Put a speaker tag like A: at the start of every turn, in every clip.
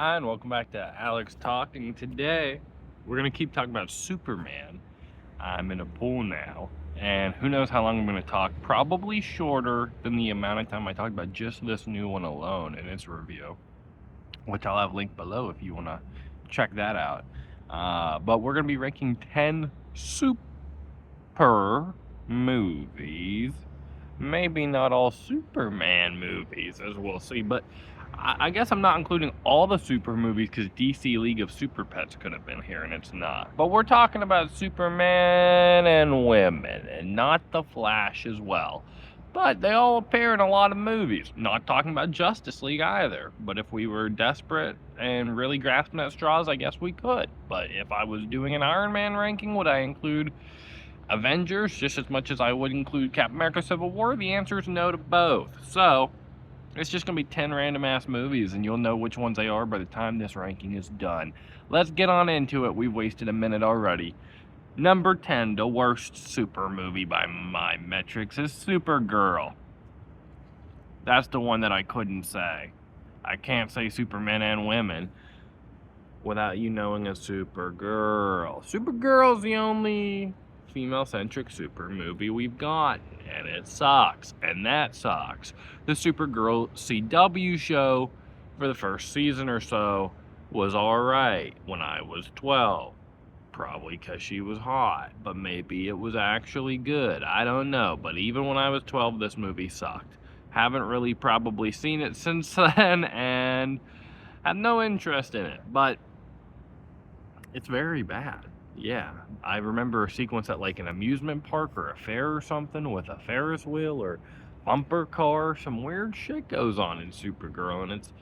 A: Hi, and welcome back to Alex Talking. Today, we're going to keep talking about Superman. I'm in a pool now, and who knows how long I'm going to talk. Probably shorter than the amount of time I talked about just this new one alone in its review, which I'll have linked below if you want to check that out. But we're going to be ranking 10 super movies. Maybe not all Superman movies, as we'll see, but I guess I'm not including all the super movies because DC League of Super Pets could have been here and it's not. But we're talking about Superman and women, and not the Flash as well. But they all appear in a lot of movies. Not talking about Justice League either. But if we were desperate and really grasping at straws, I guess we could. But if I was doing an Iron Man ranking, would I include Avengers just as much as I would include Captain America Civil War? The answer is no to both. So it's just going to be 10 random ass movies, and you'll know which ones they are by the time this ranking is done. Let's get on into it. We've wasted a minute already. Number 10, the worst super movie by my metrics, is Supergirl. That's the one that I couldn't say. I can't say Supermen and women without you knowing a Supergirl. Supergirl's the only female-centric super movie we've got, and it sucks, and that sucks. The Supergirl CW show for the first season or so was alright when I was 12. Probably because she was hot, but maybe it was actually good. I don't know, but even when I was 12, this movie sucked. Haven't really probably seen it since then, and had no interest in it, but it's very bad. Yeah, I remember a sequence at like an amusement park or a fair or something with a Ferris wheel or bumper car. Some weird shit goes on in Supergirl, and it's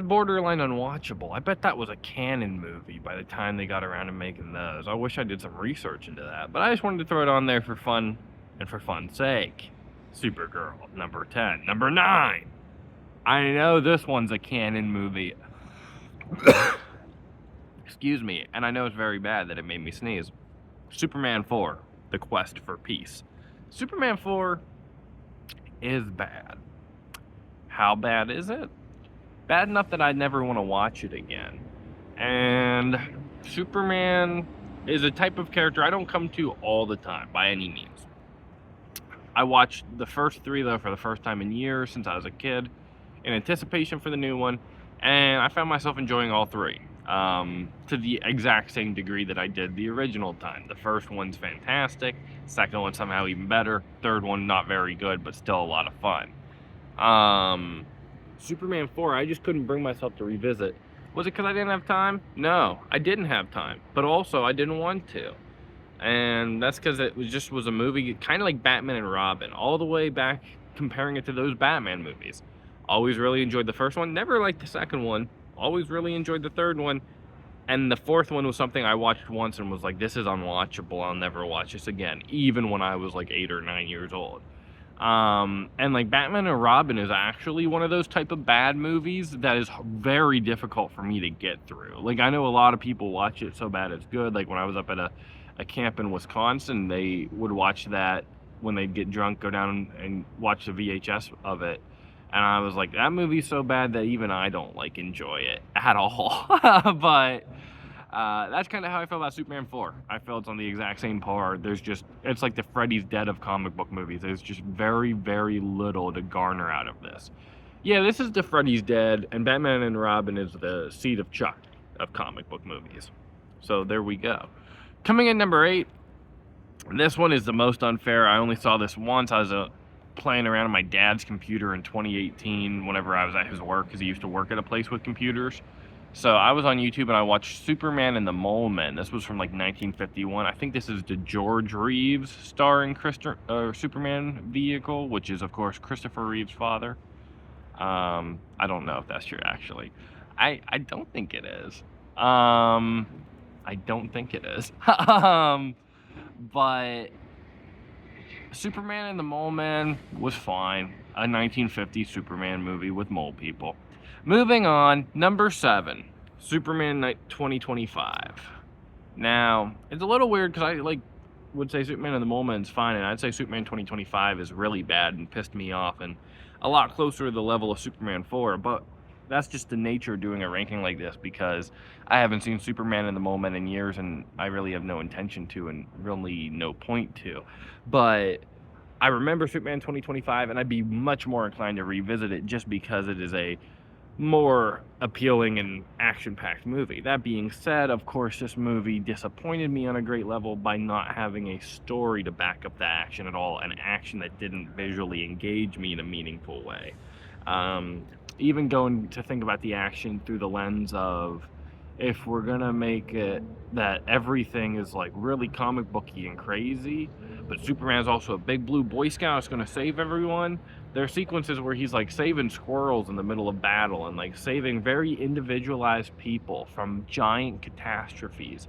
A: borderline unwatchable. I bet that was a canon movie by the time they got around to making those. I wish I did some research into that, but I just wanted to throw it on there for fun and for fun's sake. Supergirl, number 10. Number 9. I know this one's a canon movie. Excuse me, and I know it's very bad that it made me sneeze. Superman 4, The Quest for Peace. Superman 4 is bad. How bad is it? Bad enough that I'd never want to watch it again. And Superman is a type of character I don't come to all the time, by any means. I watched the first 3, though, for the first time in years since I was a kid, in anticipation for the new one, and I found myself enjoying all 3. To the exact same degree that I did the original time. The first one's fantastic, second one somehow even better, third one not very good, but still a lot of fun. Superman 4, I just couldn't bring myself to revisit. Was it because I didn't have time? No, I didn't have time, but also I didn't want to. And that's because it was a movie kind of like Batman and Robin, all the way back comparing it to those Batman movies. Always really enjoyed the first one, never liked the second one. Always really enjoyed the third one, and the fourth one was something I watched once and was like, this is unwatchable, I'll never watch this again, even when I was like 8 or 9 years old. And like Batman and Robin is actually one of those type of bad movies that is very difficult for me to get through. Like, I know a lot of people watch it so bad it's good. Like when I was up at a camp in Wisconsin, they would watch that when they'd get drunk, go down and watch the VHS of it. And I was like, that movie's so bad that even I don't, like, enjoy it at all. But that's kind of how I feel about Superman 4. I feel it's on the exact same par. It's like the Freddy's Dead of comic book movies. There's just very, very little to garner out of this. Yeah, this is the Freddy's Dead, and Batman and Robin is the Seed of Chuck of comic book movies. So there we go. Coming in number 8, this one is the most unfair. I only saw this once. I was playing around on my dad's computer in 2018 whenever I was at his work, because he used to work at a place with computers. So I was on YouTube and I watched Superman and the Mole Men. This was from like 1951. I think this is the George Reeves starring Superman vehicle, which is of course Christopher Reeve's father. I don't know if that's true actually. I don't think it is. I don't think it is. But Superman and the Mole Men was fine. A 1950s Superman movie with mole people. Moving on, number 7, Superman 2025. Now, it's a little weird because I would say Superman and the Mole Men is fine, and I'd say Superman 2025 is really bad and pissed me off and a lot closer to the level of Superman 4, but that's just the nature of doing a ranking like this, because I haven't seen Superman in the moment in years, and I really have no intention to, and really no point to. But I remember Superman 2025, and I'd be much more inclined to revisit it just because it is a more appealing and action-packed movie. That being said, of course, this movie disappointed me on a great level by not having a story to back up the action at all, an action that didn't visually engage me in a meaningful way. Um, Even going to think about the action through the lens of, if we're gonna make it that everything is like really comic booky and crazy, but Superman's also a big blue Boy Scout that's gonna save everyone. There are sequences where he's like saving squirrels in the middle of battle and like saving very individualized people from giant catastrophes.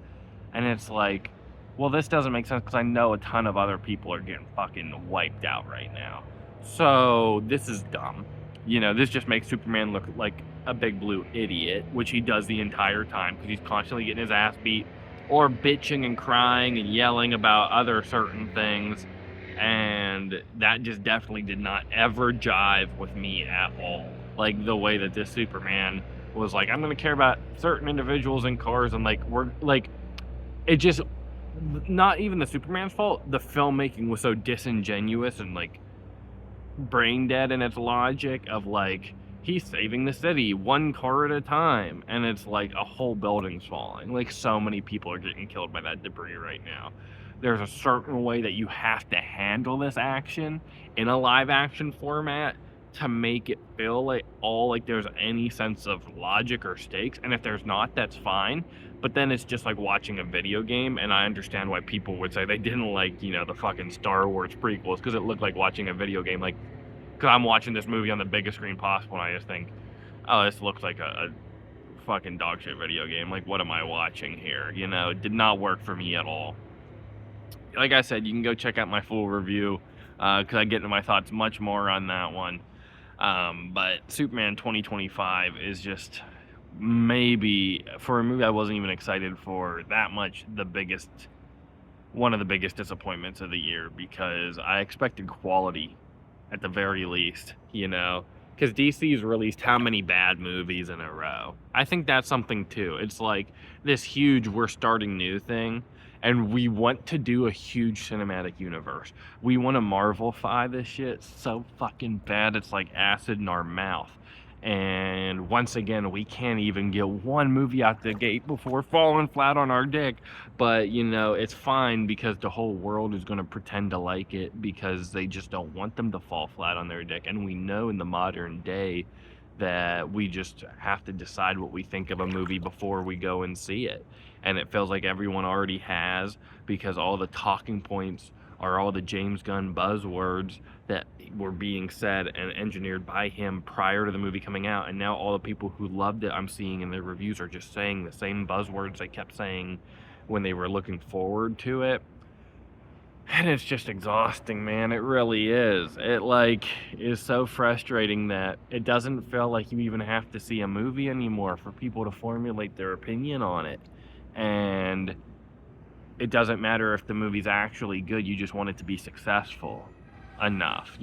A: And it's like, well, this doesn't make sense because I know a ton of other people are getting fucking wiped out right now. So this is dumb. This just makes Superman look like a big blue idiot, which he does the entire time because he's constantly getting his ass beat or bitching and crying and yelling about other certain things. And that just definitely did not ever jive with me at all. Like the way that this Superman was like, I'm going to care about certain individuals and cars, and like, we're like, it just, not even the Superman's fault. The filmmaking was so disingenuous and like brain dead in its logic of like, he's saving the city one car at a time, and it's like a whole building's falling. Like, so many people are getting killed by that debris right now. There's a certain way that you have to handle this action in a live action format to make it feel like there's any sense of logic or stakes. And if there's not, that's fine. But then it's just like watching a video game, and I understand why people would say they didn't like, the fucking Star Wars prequels, because it looked like watching a video game. Like, because I'm watching this movie on the biggest screen possible, and I just think, oh, this looks like a fucking dog shit video game. Like, what am I watching here? It did not work for me at all. Like I said, you can go check out my full review, because I get into my thoughts much more on that one. But Superman 2025 is just, maybe, for a movie I wasn't even excited for that much, one of the biggest disappointments of the year, because I expected quality at the very least, because DC's released how many bad movies in a row? I think that's something too. It's like this huge we're starting new thing, and we want to do a huge cinematic universe. We want to Marvel-fy this shit so fucking bad it's like acid in our mouth. And once again, we can't even get one movie out the gate before falling flat on our dick. But, it's fine, because the whole world is going to pretend to like it, because they just don't want them to fall flat on their dick. And we know in the modern day that we just have to decide what we think of a movie before we go and see it. And it feels like everyone already has, because all the talking points are all the James Gunn buzzwords that were being said and engineered by him prior to the movie coming out. And now all the people who loved it, I'm seeing in their reviews, are just saying the same buzzwords they kept saying when they were looking forward to it. And it's just exhausting, man. It really is. It is so frustrating that it doesn't feel like you even have to see a movie anymore for people to formulate their opinion on it. And it doesn't matter if the movie's actually good, you just want it to be successful enough,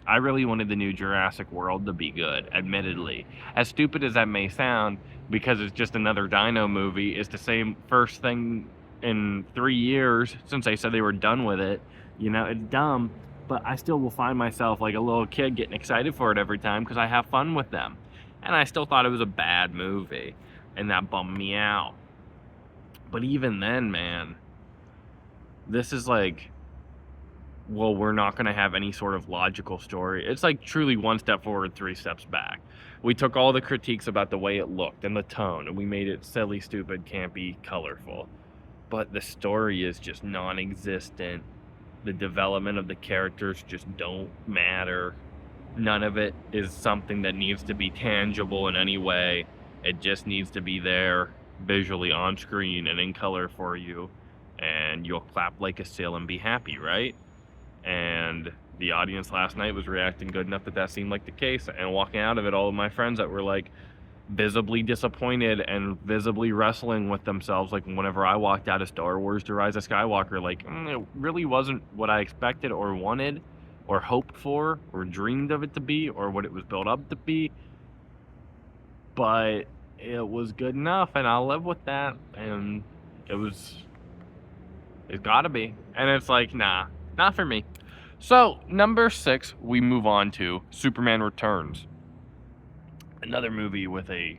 A: I really wanted the new Jurassic World to be good, admittedly. As stupid as that may sound, because it's just another dino movie, it's the same first thing in 3 years since they said they were done with it. It's dumb, but I still will find myself like a little kid getting excited for it every time because I have fun with them. And I still thought it was a bad movie, and that bummed me out. But even then, man, this is like, well, we're not going to have any sort of logical story. It's like truly one step forward, 3 steps back. We took all the critiques about the way it looked and the tone, and we made it silly, stupid, campy, colorful. But the story is just non-existent. The development of the characters just don't matter. None of it is something that needs to be tangible in any way. It just needs to be there visually on screen and in color for you, and you'll clap like a seal and be happy, right? And the audience last night was reacting good enough that seemed like the case. And walking out of it, all of my friends that were like visibly disappointed and visibly wrestling with themselves, like whenever I walked out of Star Wars: The Rise of Skywalker, like, it really wasn't what I expected or wanted or hoped for or dreamed of it to be or what it was built up to be. but it was good enough, and I'll live with that. And it's gotta be. And it's like, nah, not for me. So, number 6, we move on to Superman Returns. Another movie with a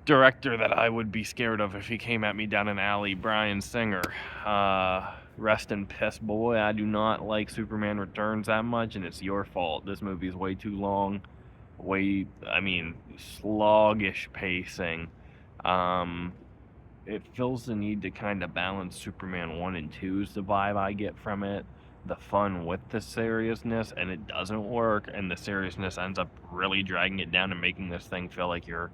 A: director that I would be scared of if he came at me down an alley, Bryan Singer. Rest in piss, boy. I do not like Superman Returns that much, and it's your fault. This movie is way too long. Sluggish pacing. It feels the need to kind of balance Superman 1 and 2 is the vibe I get from it. The fun with the seriousness, and it doesn't work, and the seriousness ends up really dragging it down and making this thing feel like you're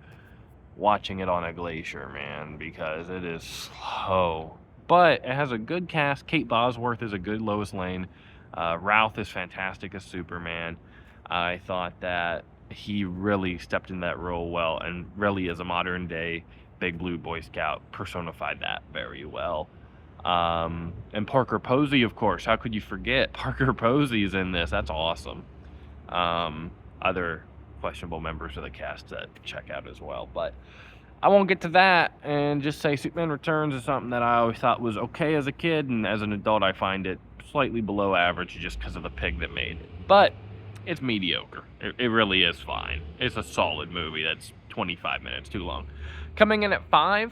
A: watching it on a glacier, man, because it is slow. But it has a good cast. Kate Bosworth is a good Lois Lane. Routh is fantastic as Superman. I thought that he really stepped in that role well, and really as a modern day Big Blue Boy Scout personified that very well. And Parker Posey, of course, how could you forget? Parker Posey is in this. That's awesome. Other questionable members of the cast to check out as well, but I won't get to that, and just say Superman Returns is something that I always thought was okay as a kid, and as an adult I find it slightly below average just because of the pig that made it. But it's mediocre. It really is fine. It's a solid movie that's 25 minutes too long. Coming in at 5,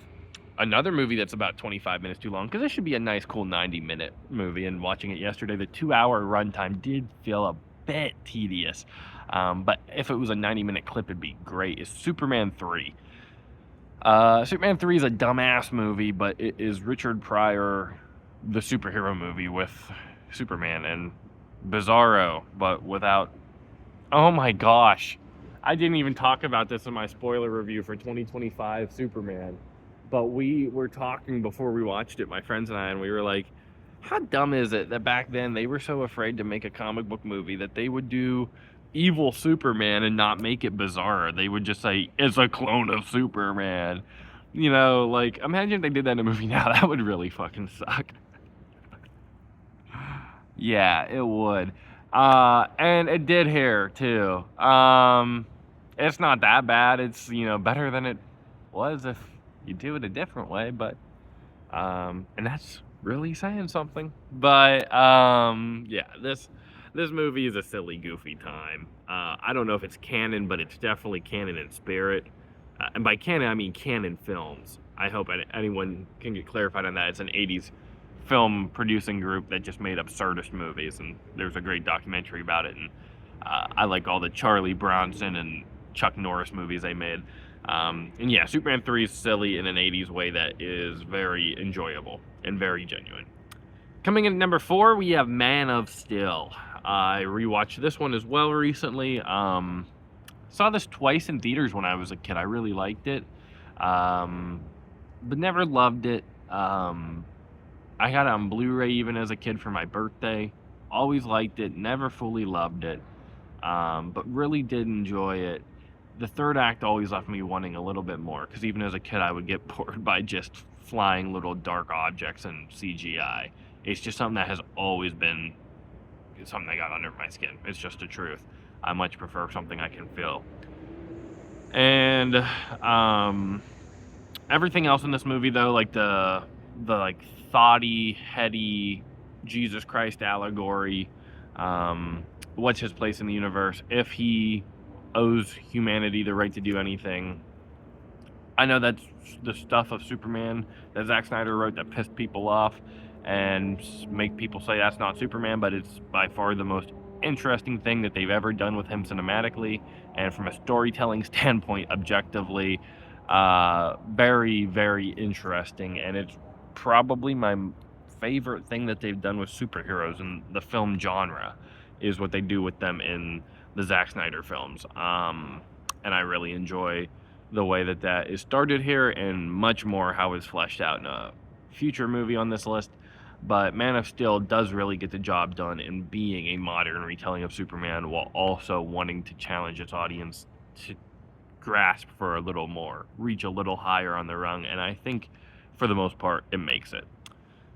A: another movie that's about 25 minutes too long, because this should be a nice, cool 90-minute movie, and watching it yesterday, the 2-hour runtime did feel a bit tedious. But if it was a 90-minute clip, it'd be great. It's Superman 3. Superman 3 is a dumbass movie, but it is Richard Pryor, the superhero movie with Superman and Bizarro, but without... Oh my gosh. I didn't even talk about this in my spoiler review for 2025 Superman. But we were talking before we watched it, my friends and I, and we were like, how dumb is it that back then they were so afraid to make a comic book movie that they would do evil Superman and not make it bizarre. They would just say, it's a clone of Superman. You know, like, imagine if they did that in a movie now. That would really fucking suck. Yeah, it would. And it did here, too. It's not that bad. It's, better than it was if you do it a different way, but, and that's really saying something. But, yeah, this movie is a silly, goofy time. I don't know if it's canon, but it's definitely canon in spirit. And by canon, I mean Canon Films. I hope anyone can get clarified on that. It's an 80s film producing group that just made absurdist movies, and there's a great documentary about it. And I like all the Charlie Bronson and Chuck Norris movies they made. And yeah, Superman 3 is silly in an 80s way that is very enjoyable and very genuine. Coming in at number 4, we have Man of Steel. I rewatched this one as well recently. Saw this twice in theaters when I was a kid. I really liked it, but never loved it. I got it on Blu-ray even as a kid for my birthday. Always liked it, never fully loved it, but really did enjoy it. The third act always left me wanting a little bit more, because even as a kid I would get bored by just flying little dark objects and CGI. It's just something that has always been something that got under my skin. It's just the truth. I much prefer something I can feel. And everything else in this movie, though, like the thoughty, heady Jesus Christ allegory, what's his place in the universe, if he owes humanity the right to do anything. I know that's the stuff of Superman that Zack Snyder wrote that pissed people off and make people say that's not Superman, but it's by far the most interesting thing that they've ever done with him cinematically, and from a storytelling standpoint, objectively, very, very interesting. And it's probably my favorite thing that they've done with superheroes in the film genre, is what they do with them in the Zack Snyder films. And I really enjoy the way that is started here, and much more how it's fleshed out in a future movie on this list. But Man of Steel does really get the job done in being a modern retelling of Superman, while also wanting to challenge its audience to grasp for a little more, reach a little higher on the rung, and I think for the most part it makes it.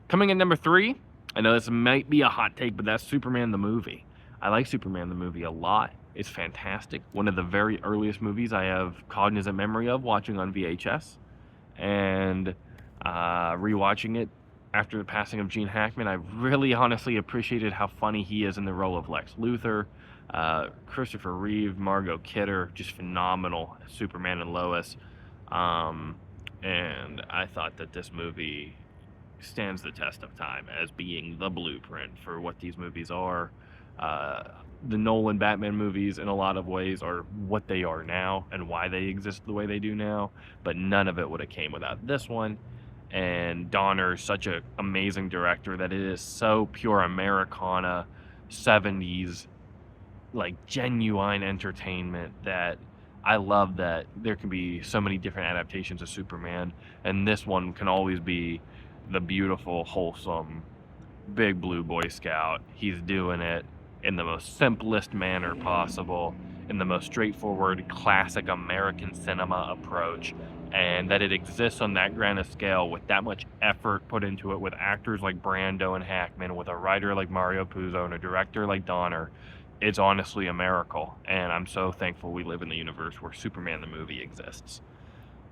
A: Coming in number 3, I know this might be a hot take, but that's Superman the movie. I like Superman the movie a lot. is fantastic. One of the very earliest movies I have cognizant memory of watching on VHS, and rewatching it after the passing of Gene Hackman, I really honestly appreciated how funny he is in the role of Lex Luthor. Christopher Reeve, Margot Kidder, just phenomenal as Superman and Lois. Um, and I thought that this movie stands the test of time as being the blueprint for what these movies are. Uh, the Nolan Batman movies, in a lot of ways, are what they are now and why they exist the way they do now. But none of it would have came without this one. And Donner is such an amazing director that it is so pure Americana, 70s, like genuine entertainment that I love that there can be so many different adaptations of Superman, and this one can always be the beautiful, wholesome, big blue Boy Scout. He's doing it in the most simplest manner possible, in the most straightforward, classic American cinema approach, and that it exists on that grand a scale with that much effort put into it, with actors like Brando and Hackman, with a writer like Mario Puzo, and a director like Donner. It's honestly a miracle, and I'm so thankful we live in the universe where Superman the movie exists.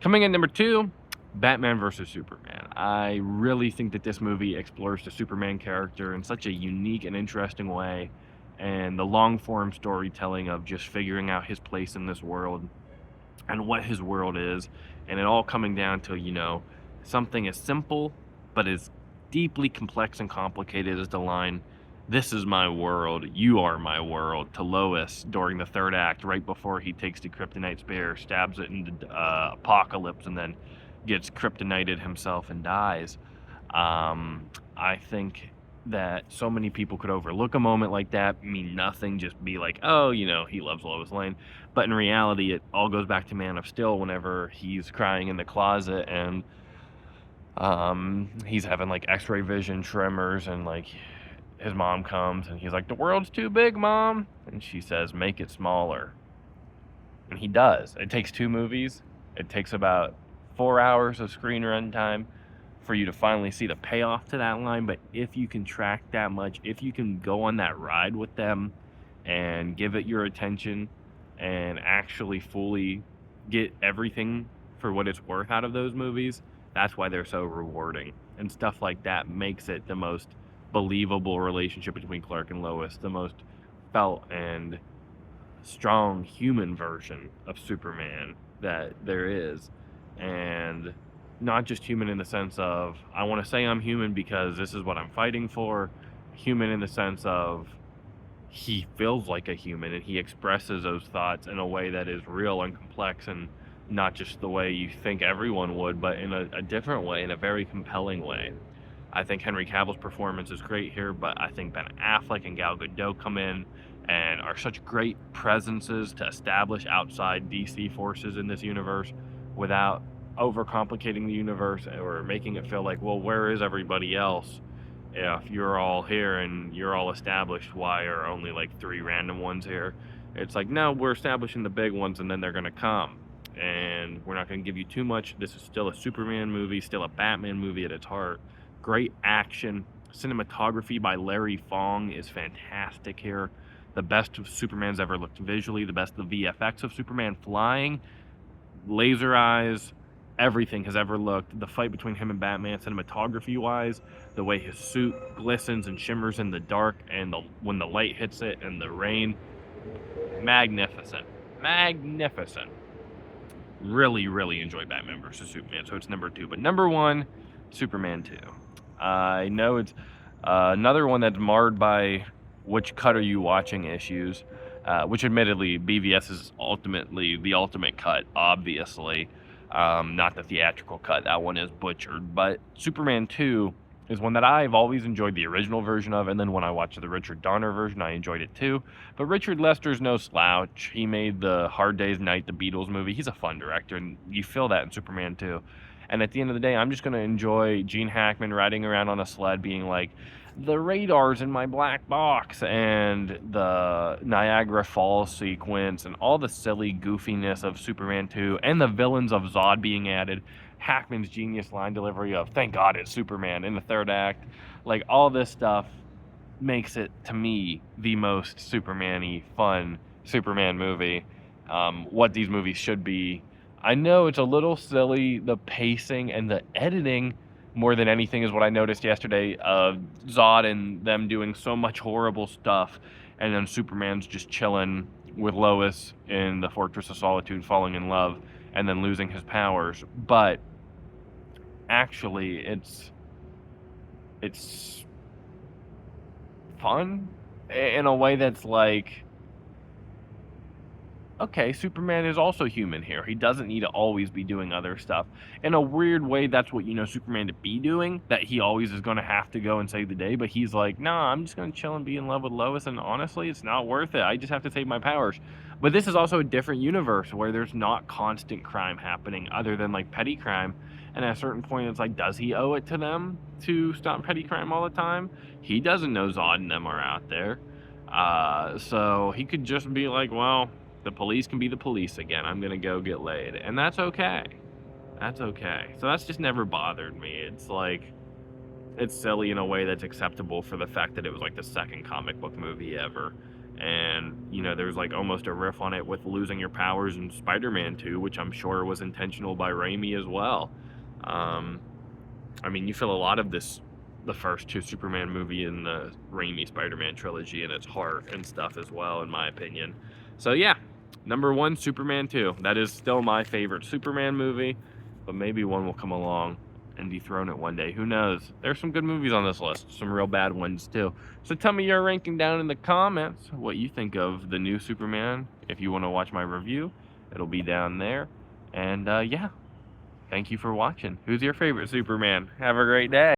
A: Coming in number 2, Batman vs. Superman. I really think that this movie explores the Superman character in such a unique and interesting way, and the long-form storytelling of just figuring out his place in this world and what his world is, and it all coming down to, something as simple but as deeply complex and complicated as the line, "This is my world, you are my world," to Lois during the third act, right before he takes the kryptonite spear, stabs it into Apocalypse, and then gets kryptonited himself and dies. I think that so many people could overlook a moment like that, mean nothing, just be like, oh, he loves Lois Lane. But in reality, it all goes back to Man of Steel whenever he's crying in the closet and he's having like x-ray vision, tremors, and like his mom comes and he's like, "The world's too big, Mom." And she says, "Make it smaller." And he does. It takes 2 movies. It takes about 4 hours of screen run time for you to finally see the payoff to that line. But if you can track that much, if you can go on that ride with them and give it your attention and actually fully get everything for what it's worth out of those movies, that's why they're so rewarding. And stuff like that makes it the most believable relationship between Clark and Lois, the most felt and strong human version of Superman that there is. And not just human in the sense of, I want to say I'm human because this is what I'm fighting for. Human in the sense of he feels like a human and he expresses those thoughts in a way that is real and complex, and not just the way you think everyone would, but in a different way, in a very compelling way. I think Henry Cavill's performance is great here, but I think Ben Affleck and Gal Gadot come in and are such great presences to establish outside DC forces in this universe without overcomplicating the universe or making it feel like, well, where is everybody else? If you're all here and you're all established, why are only like 3 random ones here? It's like, no, we're establishing the big ones and then they're going to come. And we're not going to give you too much. This is still a Superman movie, still a Batman movie at its heart. Great action. Cinematography by Larry Fong is fantastic here. The best of Superman's ever looked visually, the best of the VFX of Superman flying, laser eyes, everything has ever looked. The fight between him and Batman, cinematography-wise, the way his suit glistens and shimmers in the dark, and when the light hits it and the rain, magnificent. Magnificent. Really, really enjoy Batman vs. Superman, so it's number 2. But number 1, Superman 2. I know it's another one that's marred by which cut are you watching issues, which admittedly BVS is ultimately the ultimate cut, obviously, not the theatrical cut. That one is butchered. But Superman 2 is one that I've always enjoyed the original version of, and then when I watched the Richard Donner version, I enjoyed it too. But Richard Lester's no slouch. He made the Hard Day's Night, the Beatles movie. He's a fun director, and you feel that in Superman 2. And at the end of the day, I'm just going to enjoy Gene Hackman riding around on a sled being like, the radar's in my black box, and the Niagara Falls sequence, and all the silly goofiness of Superman 2, and the villains of Zod being added. Hackman's genius line delivery of, thank God it's Superman, in the third act. Like, all this stuff makes it, to me, the most Superman-y, fun Superman movie, what these movies should be. I know it's a little silly, the pacing and the editing more than anything is what I noticed yesterday of Zod and them doing so much horrible stuff, and then Superman's just chilling with Lois in the Fortress of Solitude, falling in love, and then losing his powers. But actually, it's fun in a way that's like, okay, Superman is also human here. He doesn't need to always be doing other stuff. In a weird way, that's what you know Superman to be doing, that he always is going to have to go and save the day, but he's like, nah, I'm just going to chill and be in love with Lois, and honestly, it's not worth it. I just have to save my powers. But this is also a different universe where there's not constant crime happening other than like petty crime. And at a certain point, it's like, does he owe it to them to stop petty crime all the time? He doesn't know Zod and them are out there. So he could just be like, well, the police can be the police again. I'm going to go get laid. And that's okay. That's okay. So that's just never bothered me. It's like, it's silly in a way that's acceptable for the fact that it was like the second comic book movie ever. And, you know, there's like almost a riff on it with losing your powers in Spider-Man 2, which I'm sure was intentional by Raimi as well. I mean, you feel a lot of this, the first two Superman movie in the Raimi Spider-Man trilogy in its heart and stuff as well, in my opinion. So yeah, number 1, Superman 2. That is still my favorite Superman movie, but maybe one will come along and dethrone it one day. Who knows? There's some good movies on this list, some real bad ones too. So tell me your ranking down in the comments, what you think of the new Superman. If you want to watch my review, it'll be down there. And yeah, thank you for watching. Who's your favorite Superman? Have a great day.